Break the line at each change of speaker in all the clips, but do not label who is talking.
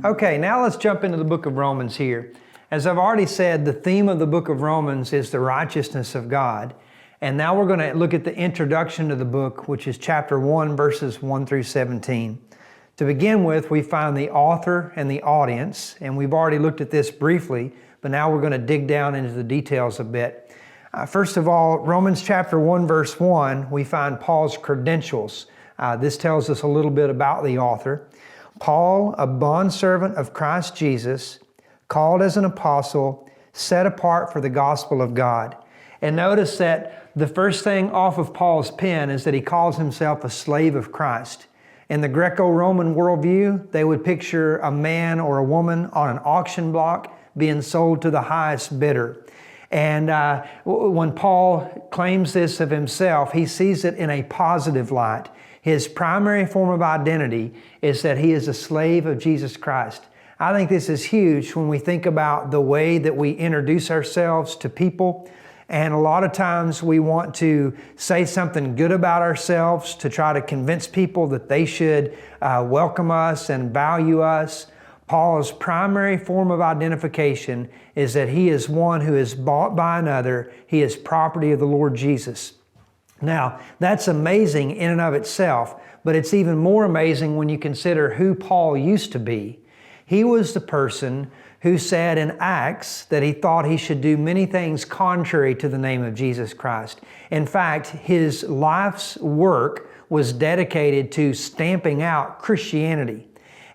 Okay, now let's jump into the book of Romans here. As I've already said, the theme of the book of Romans is the righteousness of God. And now we're going to look at the introduction to the book, which is chapter 1, verses 1 through 17. To begin with, we find the author and the audience, and we've already looked at this briefly, but now we're going to dig down into the details a bit. First of all, Romans chapter 1, verse 1, we find Paul's credentials. This tells us a little bit about the author. Paul, a bondservant of Christ Jesus, called as an apostle, set apart for the gospel of God. And notice that the first thing off of Paul's pen is that he calls himself a slave of Christ. In the Greco-Roman worldview, they would picture a man or a woman on an auction block being sold to the highest bidder. And when Paul claims this of himself, he sees it in a positive light. His primary form of identity is that he is a slave of Jesus Christ. I think this is huge when we think about the way that we introduce ourselves to people. And a lot of times we want to say something good about ourselves to try to convince people that they should welcome us and value us. Paul's primary form of identification is that he is one who is bought by another. He is property of the Lord Jesus. Now, that's amazing in and of itself, but it's even more amazing when you consider who Paul used to be. He was the person who said in Acts that he thought he should do many things contrary to the name of Jesus Christ. In fact, his life's work was dedicated to stamping out Christianity.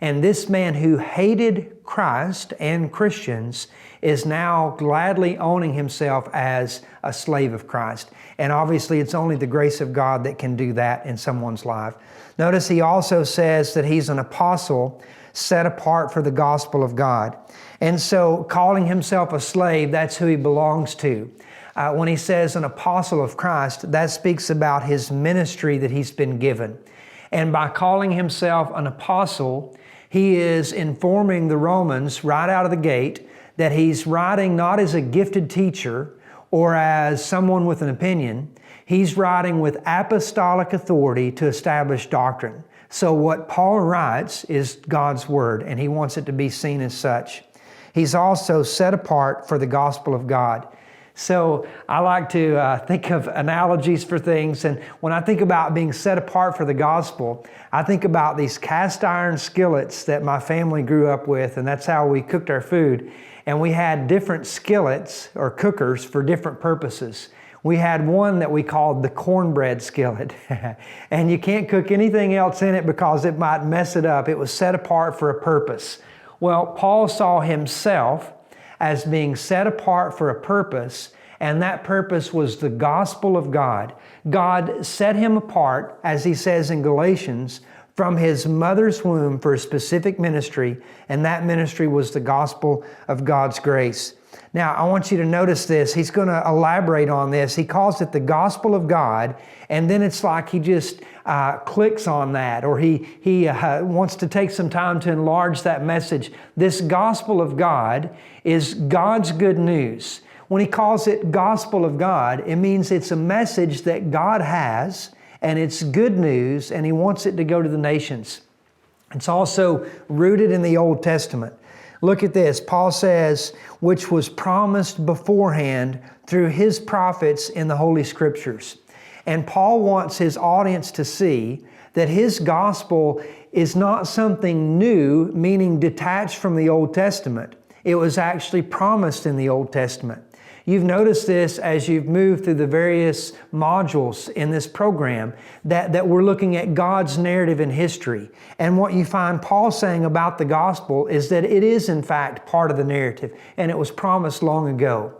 And this man who hated Christ and Christians is now gladly owning himself as a slave of Christ. And obviously it's only the grace of God that can do that in someone's life. Notice he also says that he's an apostle set apart for the gospel of God. And so calling himself a slave, that's who he belongs to. When he says an apostle of Christ, that speaks about his ministry that he's been given. And by calling himself an apostle, he is informing the Romans right out of the gate that he's writing not as a gifted teacher or as someone with an opinion. He's writing with apostolic authority to establish doctrine. So what Paul writes is God's Word, and he wants it to be seen as such. He's also set apart for the gospel of God. So I like to think of analogies for things. And when I think about being set apart for the gospel, I think about these cast iron skillets that my family grew up with, and that's how we cooked our food. And we had different skillets or cookers for different purposes. We had one that we called the cornbread skillet. And you can't cook anything else in it because it might mess it up. It was set apart for a purpose. Well, Paul saw himself as being set apart for a purpose, and that purpose was the gospel of God. God set him apart, as he says in Galatians, from his mother's womb for a specific ministry, and that ministry was the gospel of God's grace. Now, I want you to notice this. He's going to elaborate on this. He calls it the gospel of God, and then it's like he just clicks on that, or he wants to take some time to enlarge that message. This gospel of God is God's good news. When he calls it gospel of God, it means it's a message that God has, and it's good news, and he wants it to go to the nations. It's also rooted in the Old Testament. Look at this. Paul says, which was promised beforehand through his prophets in the Holy Scriptures. And Paul wants his audience to see that his gospel is not something new, meaning detached from the Old Testament. It was actually promised in the Old Testament. You've noticed this as you've moved through the various modules in this program, that we're looking at God's narrative in history. And what you find Paul saying about the gospel is that it is in fact part of the narrative, and it was promised long ago.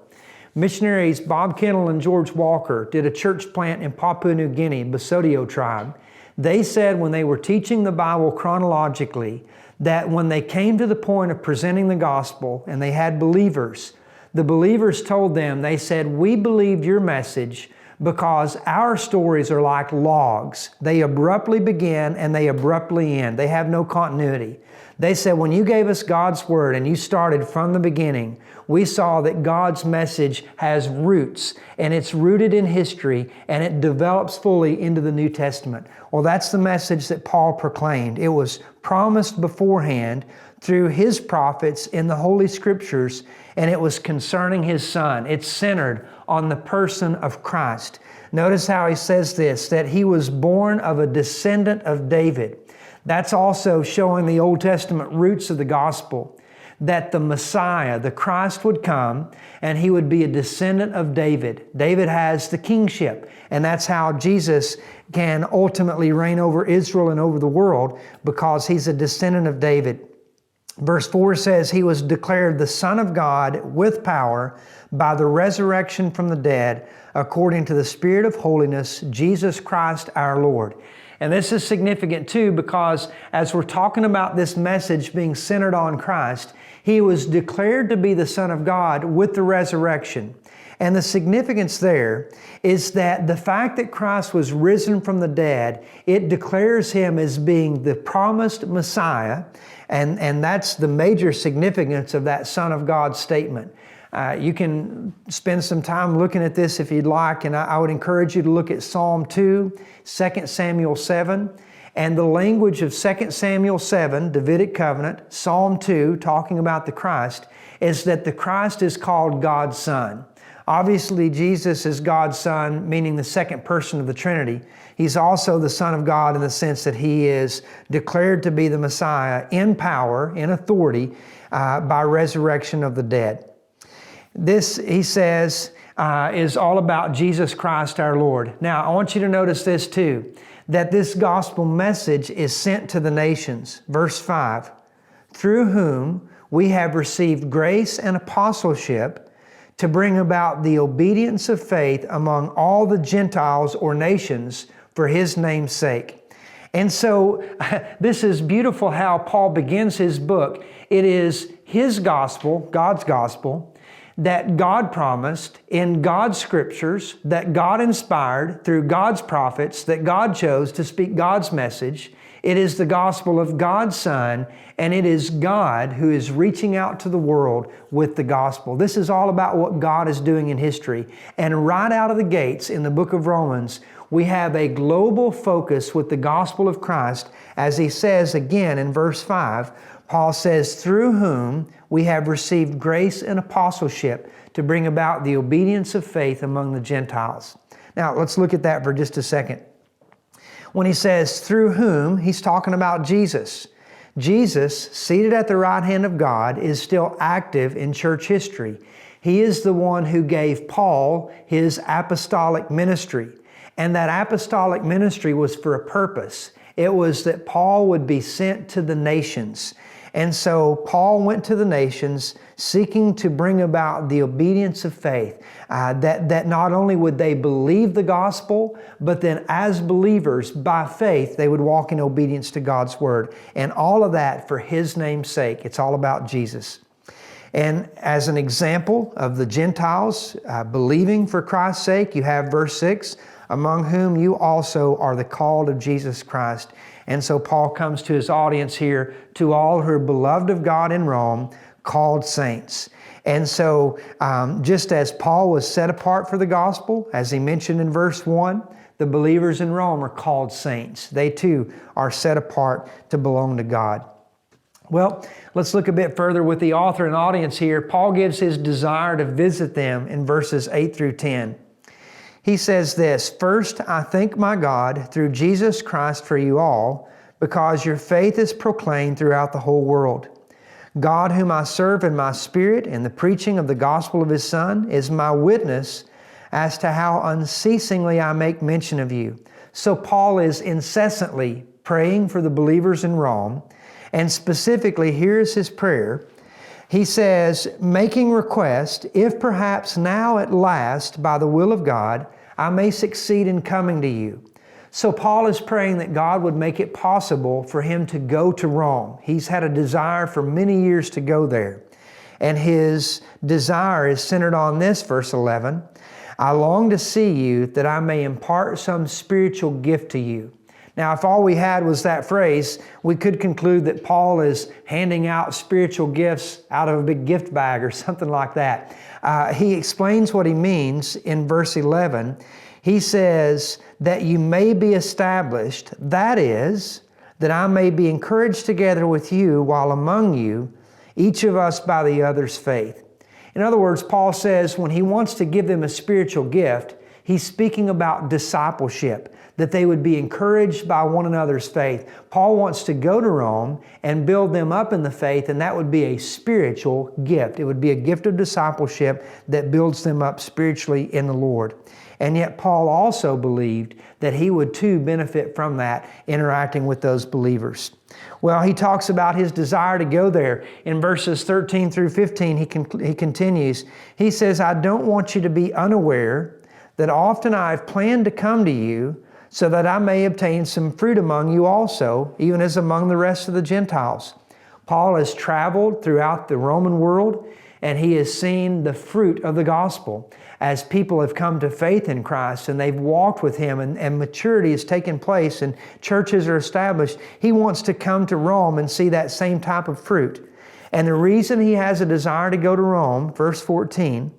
Missionaries Bob Kennel and George Walker did a church plant in Papua New Guinea, Basodio tribe. They said when they were teaching the Bible chronologically, that when they came to the point of presenting the gospel and they had believers, the believers told them, they said, we believed your message because our stories are like logs. They abruptly begin and they abruptly end. They have no continuity. They said, when you gave us God's Word and you started from the beginning, we saw that God's message has roots and it's rooted in history and it develops fully into the New Testament. Well, that's the message that Paul proclaimed. It was promised beforehand through his prophets in the Holy Scriptures, and it was concerning His Son. It's centered on the person of Christ. Notice how he says this, that He was born of a descendant of David. That's also showing the Old Testament roots of the gospel, that the Messiah, the Christ, would come and He would be a descendant of David. David has the kingship, and that's how Jesus can ultimately reign over Israel and over the world, because He's a descendant of David. Verse 4 says, He was declared the Son of God with power by the resurrection from the dead, according to the Spirit of holiness, Jesus Christ our Lord. And this is significant too, because as we're talking about this message being centered on Christ, He was declared to be the Son of God with the resurrection. And the significance there is that the fact that Christ was risen from the dead, it declares Him as being the promised Messiah, and that's the major significance of that Son of God statement. You can spend some time looking at this if you'd like, and I would encourage you to look at Psalm 2, 2 Samuel 7, and the language of 2 Samuel 7, Davidic covenant, Psalm 2, talking about the Christ, is that the Christ is called God's Son. Obviously, Jesus is God's Son, meaning the second person of the Trinity. He's also the Son of God in the sense that He is declared to be the Messiah in power, in authority, by resurrection of the dead. This, he says, is all about Jesus Christ our Lord. Now, I want you to notice this too, that this gospel message is sent to the nations. Verse 5, through whom we have received grace and apostleship to bring about the obedience of faith among all the Gentiles or nations for His name's sake. And so this is beautiful how Paul begins his book. It is his gospel, God's gospel, that God promised in God's scriptures, that God inspired through God's prophets, that God chose to speak God's message. It is the gospel of God's Son, and it is God who is reaching out to the world with the gospel. This is all about what God is doing in history. And right out of the gates in the book of Romans, we have a global focus with the gospel of Christ. As he says again in verse 5, Paul says, through whom we have received grace and apostleship to bring about the obedience of faith among the Gentiles. Now, let's look at that for just a second. When he says through whom, he's talking about Jesus. Jesus, seated at the right hand of God, is still active in church history. He is the one who gave Paul his apostolic ministry. And that apostolic ministry was for a purpose. It was that Paul would be sent to the nations. And so Paul went to the nations seeking to bring about the obedience of faith, that not only would they believe the gospel, but then as believers, by faith, they would walk in obedience to God's word. And all of that for His name's sake. It's all about Jesus. And as an example of the Gentiles believing for Christ's sake, you have verse 6, among whom you also are the called of Jesus Christ. And so Paul comes to his audience here, to all who are beloved of God in Rome, called saints. And so just as Paul was set apart for the gospel, as he mentioned in verse 1, the believers in Rome are called saints. They too are set apart to belong to God. Well, let's look a bit further with the author and audience here. Paul gives his desire to visit them in verses 8 through 10. He says this, first, I thank my God through Jesus Christ for you all, because your faith is proclaimed throughout the whole world. God, whom I serve in my spirit in the preaching of the gospel of His Son, is my witness as to how unceasingly I make mention of you. So Paul is incessantly praying for the believers in Rome, and specifically, here's his prayer. He says, making request, if perhaps now at last, by the will of God, I may succeed in coming to you. So Paul is praying that God would make it possible for him to go to Rome. He's had a desire for many years to go there. And his desire is centered on this, verse 11. I long to see you that I may impart some spiritual gift to you. Now, if all we had was that phrase, we could conclude that Paul is handing out spiritual gifts out of a big gift bag or something like that. He explains what he means in verse 11. He says, that you may be established, that is, that I may be encouraged together with you while among you, each of us by the other's faith. In other words, Paul says when he wants to give them a spiritual gift, he's speaking about discipleship, that they would be encouraged by one another's faith. Paul wants to go to Rome and build them up in the faith, and that would be a spiritual gift. It would be a gift of discipleship that builds them up spiritually in the Lord. And yet Paul also believed that he would too benefit from that, interacting with those believers. Well, he talks about his desire to go there. In verses 13 through 15, he continues. He says, I don't want you to be unaware that often I've planned to come to you so that I may obtain some fruit among you also, even as among the rest of the Gentiles. Paul has traveled throughout the Roman world, and he has seen the fruit of the gospel as people have come to faith in Christ and they've walked with Him and maturity has taken place and churches are established. He wants to come to Rome and see that same type of fruit. And the reason he has a desire to go to Rome, verse 14,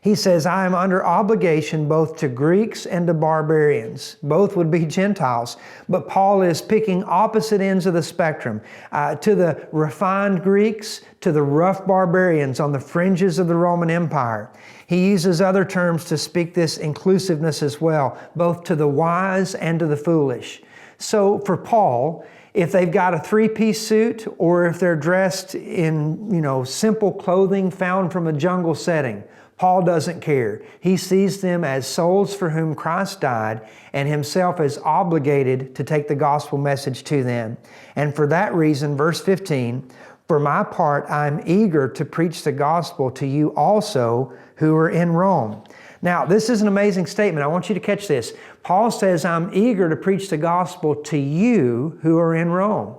he says, I am under obligation both to Greeks and to barbarians. Both would be Gentiles. But Paul is picking opposite ends of the spectrum, to the refined Greeks, to the rough barbarians on the fringes of the Roman Empire. He uses other terms to speak this inclusiveness as well, both to the wise and to the foolish. So for Paul, if they've got a three-piece suit or if they're dressed in, simple clothing found from a jungle setting, Paul doesn't care. He sees them as souls for whom Christ died and himself is obligated to take the gospel message to them. And for that reason, verse 15, for my part, I'm eager to preach the gospel to you also who are in Rome. Now, this is an amazing statement. I want you to catch this. Paul says, I'm eager to preach the gospel to you who are in Rome.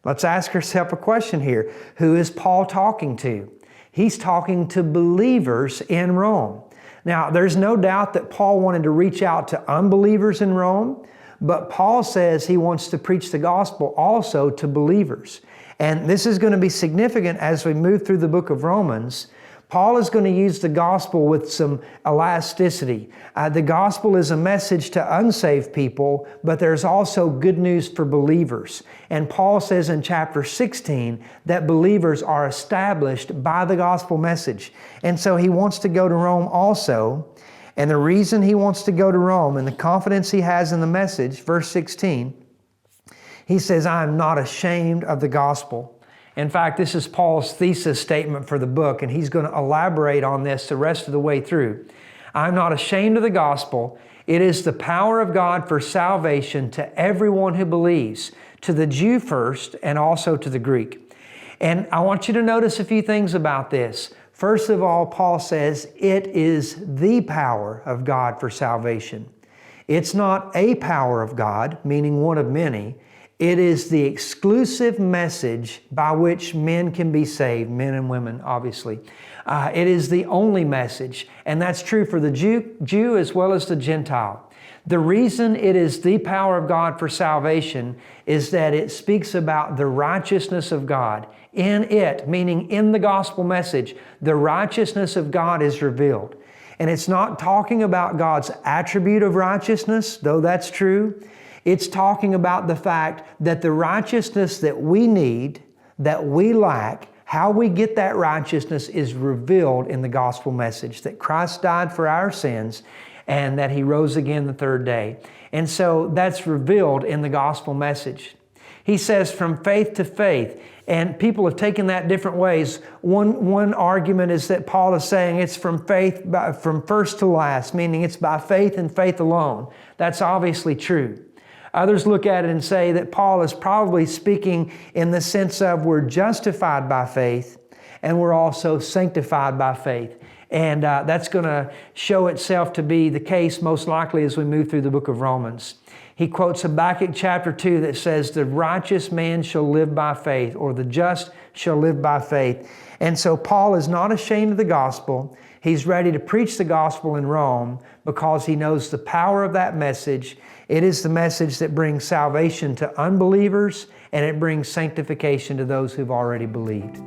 Let's ask ourselves a question here. Who is Paul talking to? He's talking to believers in Rome. Now, there's no doubt that Paul wanted to reach out to unbelievers in Rome, but Paul says he wants to preach the gospel also to believers. And this is going to be significant as we move through the book of Romans. Paul is going to use the gospel with some elasticity. The gospel is a message to unsaved people, but there's also good news for believers. And Paul says in chapter 16 that believers are established by the gospel message. And so he wants to go to Rome also. And the reason he wants to go to Rome and the confidence he has in the message, verse 16, he says, I am not ashamed of the gospel. In fact, this is Paul's thesis statement for the book, and he's going to elaborate on this the rest of the way through. I'm not ashamed of the gospel. It is the power of God for salvation to everyone who believes, to the Jew first and also to the Greek. And I want you to notice a few things about this. First of all, Paul says it is the power of God for salvation. It's not a power of God, meaning one of many. It is the exclusive message by which men can be saved, men and women, obviously. It is the only message, and that's true for the Jew as well as the Gentile. The reason it is the power of God for salvation is that it speaks about the righteousness of God. In it, meaning in the gospel message, the righteousness of God is revealed. And it's not talking about God's attribute of righteousness, though that's true. It's talking about the fact that the righteousness that we need, that we lack, how we get that righteousness is revealed in the gospel message, that Christ died for our sins and that He rose again the third day. And so that's revealed in the gospel message. He says from faith to faith, and people have taken that different ways. One argument is that Paul is saying it's from faith, from first to last, meaning it's by faith and faith alone. That's obviously true. Others look at it and say that Paul is probably speaking in the sense of we're justified by faith and we're also sanctified by faith. And that's going to show itself to be the case most likely as we move through the book of Romans. He quotes Habakkuk chapter 2 that says, the righteous man shall live by faith, or the just shall live by faith. And so Paul is not ashamed of the gospel. He's ready to preach the gospel in Rome because he knows the power of that message. It is the message that brings salvation to unbelievers, and it brings sanctification to those who've already believed.